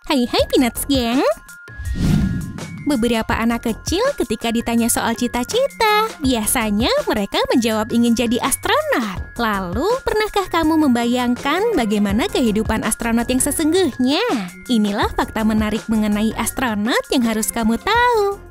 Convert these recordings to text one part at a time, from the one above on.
Hai Peanuts Gang! Beberapa anak kecil ketika ditanya soal cita-cita, biasanya mereka menjawab ingin jadi astronot. Lalu, pernahkah kamu membayangkan bagaimana kehidupan astronot yang sesungguhnya? Inilah fakta menarik mengenai astronot yang harus kamu tahu.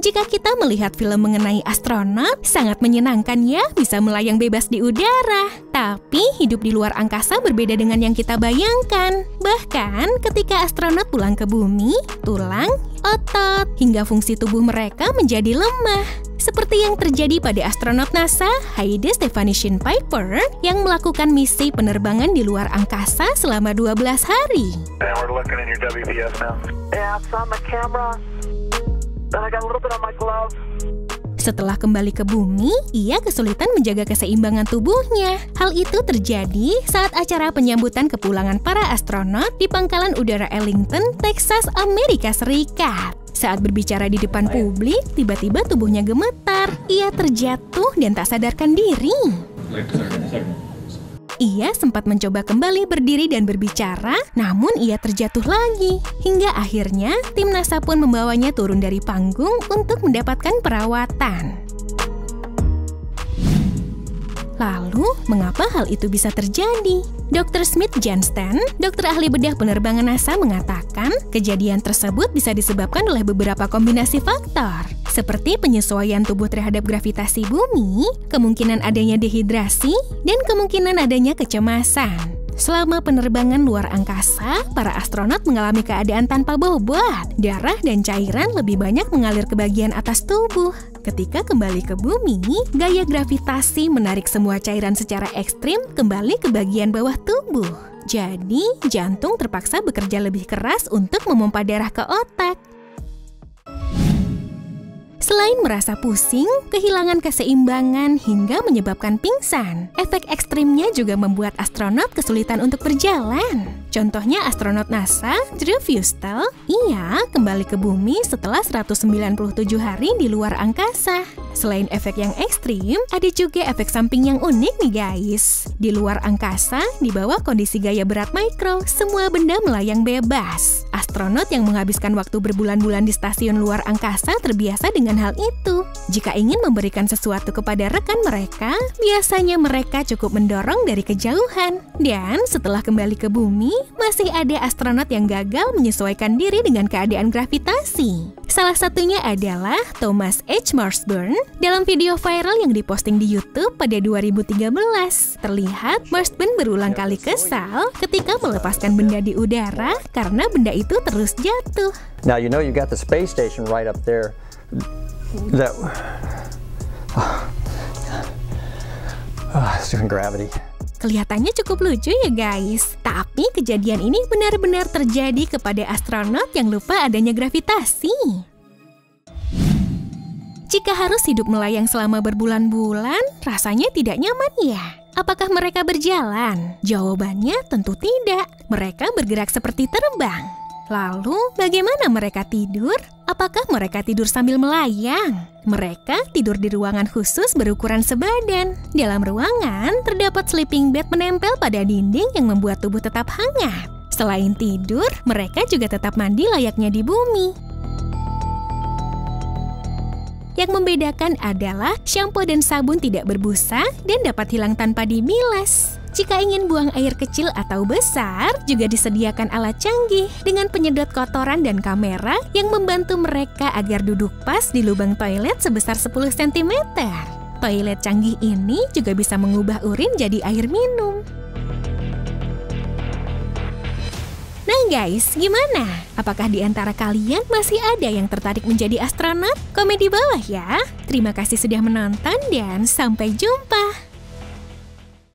Jika kita melihat film mengenai astronot, sangat menyenangkan ya bisa melayang bebas di udara. Tapi hidup di luar angkasa berbeda dengan yang kita bayangkan. Bahkan ketika astronot pulang ke bumi, tulang, otot, hingga fungsi tubuh mereka menjadi lemah. Seperti yang terjadi pada astronot NASA, Heidi Stefanishin Piper, yang melakukan misi penerbangan di luar angkasa selama 12 hari. Setelah kembali ke bumi, ia kesulitan menjaga keseimbangan tubuhnya. Hal itu terjadi saat acara penyambutan kepulangan para astronot di Pangkalan Udara Arlington, Texas, Amerika Serikat. Saat berbicara di depan publik, tiba-tiba tubuhnya gemetar. Ia terjatuh dan tak sadarkan diri. Ia sempat mencoba kembali berdiri dan berbicara, namun ia terjatuh lagi. Hingga akhirnya, tim NASA pun membawanya turun dari panggung untuk mendapatkan perawatan. Lalu, mengapa hal itu bisa terjadi? Dr. Smith Johnston, dokter ahli bedah penerbangan NASA mengatakan, kejadian tersebut bisa disebabkan oleh beberapa kombinasi faktor, seperti penyesuaian tubuh terhadap gravitasi bumi, kemungkinan adanya dehidrasi, dan kemungkinan adanya kecemasan. Selama penerbangan luar angkasa, para astronot mengalami keadaan tanpa bobot. Darah dan cairan lebih banyak mengalir ke bagian atas tubuh. Ketika kembali ke bumi, gaya gravitasi menarik semua cairan secara ekstrim kembali ke bagian bawah tubuh. Jadi, jantung terpaksa bekerja lebih keras untuk memompa darah ke otak. Selain merasa pusing, kehilangan keseimbangan hingga menyebabkan pingsan, efek ekstrimnya juga membuat astronot kesulitan untuk berjalan. Contohnya astronot NASA, Drew Fustel, ia kembali ke bumi setelah 197 hari di luar angkasa. Selain efek yang ekstrim, ada juga efek samping yang unik nih guys. Di luar angkasa, di bawah kondisi gaya berat mikro, semua benda melayang bebas. Astronot yang menghabiskan waktu berbulan-bulan di stasiun luar angkasa terbiasa dengan hal itu. Jika ingin memberikan sesuatu kepada rekan mereka, biasanya mereka cukup mendorong dari kejauhan. Dan setelah kembali ke bumi, masih ada astronot yang gagal menyesuaikan diri dengan keadaan gravitasi. Salah satunya adalah Thomas H. Marsburn. Dalam video viral yang diposting di YouTube pada 2013, terlihat Marsburn berulang kali kesal ketika melepaskan benda di udara karena benda itu terus jatuh. Now you know you got the space station right up there. It's doing gravity. Kelihatannya cukup lucu ya guys. Tapi kejadian ini benar-benar terjadi kepada astronot yang lupa adanya gravitasi. Jika harus hidup melayang selama berbulan-bulan, rasanya tidak nyaman ya? Apakah mereka berjalan? Jawabannya tentu tidak. Mereka bergerak seperti terbang. Lalu, bagaimana mereka tidur? Apakah mereka tidur sambil melayang? Mereka tidur di ruangan khusus berukuran sebadan. Dalam ruangan, terdapat sleeping bag menempel pada dinding yang membuat tubuh tetap hangat. Selain tidur, mereka juga tetap mandi layaknya di bumi. Yang membedakan adalah shampoo dan sabun tidak berbusa dan dapat hilang tanpa dibilas. Jika ingin buang air kecil atau besar, juga disediakan alat canggih dengan penyedot kotoran dan kamera yang membantu mereka agar duduk pas di lubang toilet sebesar 10 cm. Toilet canggih ini juga bisa mengubah urin jadi air minum. Nah guys, gimana? Apakah di antara kalian masih ada yang tertarik menjadi astronot? Komen di bawah ya. Terima kasih sudah menonton dan sampai jumpa.